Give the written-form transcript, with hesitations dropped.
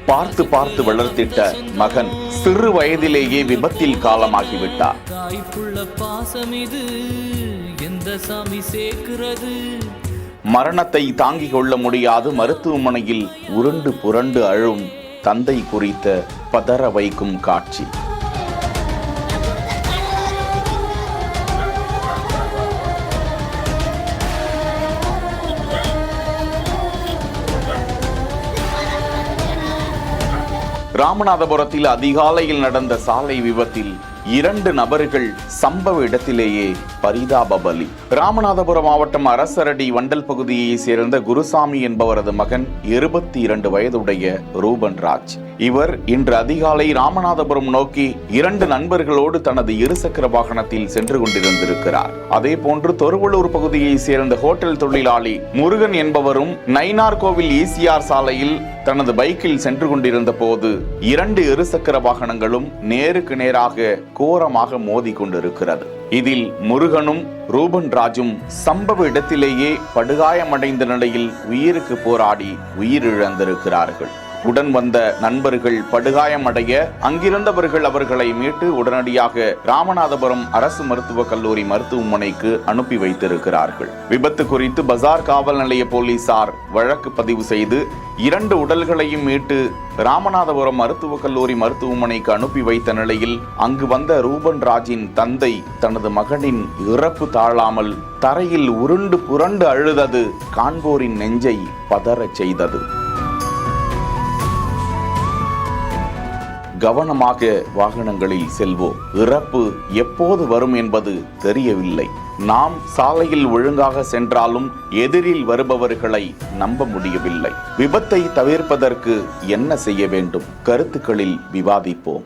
பார்த்து பார்த்து வளர்த்திட்ட மகன் சிறு வயதிலேயே விபத்தில் காலமாகிவிட்டார். மரணத்தை தாங்கிக் கொள்ள முடியாது மருத்துவமனையில் உருண்டு புரண்டு அழும் தந்தை குறித்த பதற வைக்கும் காட்சி. ராமநாதபுரத்தில் அதிகாலையில் நடந்த சாலை விபத்தில் 2 நபர்கள் சம்பவ இடத்திலேயே பரிதாப பலி. ராமநாதபுரம் மாவட்டம் அரசரடி வண்டல் பகுதியை சேர்ந்த குருசாமி என்பவரது மகன் 22 வயதுடைய ரூபன் ராஜ். இவர் இன்று அதிகாலை ராமநாதபுரம் நோக்கி 2 நண்பர்களோடு தனது இருசக்கர வாகனத்தில் சென்று கொண்டிருந்திருக்கிறார். அதே போன்று தொருவலூர் பகுதியை சேர்ந்த ஹோட்டல் தொழிலாளி முருகன் என்பவரும் நயினார் கோவில் ஈசிஆர் சாலையில் தனது பைக்கில் சென்று கொண்டிருந்த போது 2 இருசக்கர வாகனங்களும் நேருக்கு நேராக கோரமாக மோதி கொண்டிருக்கிறது. இதில் முருகனும் ரூபன் ராஜும் சம்பவ இடத்திலேயே படுகாயமடைந்த நிலையில் உயிருக்கு போராடி உயிரிழந்திருக்கிறார்கள். உடன் வந்த நண்பர்கள் படுகாயமடைய அங்கிருந்தவர்கள் அவர்களை மீட்டு உடனடியாக ராமநாதபுரம் அரசு மருத்துவக் கல்லூரி மருத்துவமனைக்கு அனுப்பி வைத்திருக்கிறார்கள். விபத்து குறித்து பஜார் காவல் நிலைய போலீசார் வழக்கு பதிவு செய்து 2 உடல்களையும் மீட்டு ராமநாதபுரம் மருத்துவக் கல்லூரி மருத்துவமனைக்கு அனுப்பி வைத்த நிலையில் அங்கு வந்த ரூபன் ராஜின் தந்தை தனது மகனின் இறப்பு தாழாமல் தரையில் உருண்டு புரண்டு அழுதது காண்போரின் நெஞ்சை பதறச் செய்தது. கவனமாக வாகனங்களில் செல்வோம். இறப்பு எப்போது வரும் என்பது தெரியவில்லை. நாம் சாலையில் ஒழுங்காக சென்றாலும் எதிரில் வருபவர்களை நம்ப முடியவில்லை. விபத்தை தவிர்ப்பதற்கு என்ன செய்ய வேண்டும்? கருத்துக்களில் விவாதிப்போம்.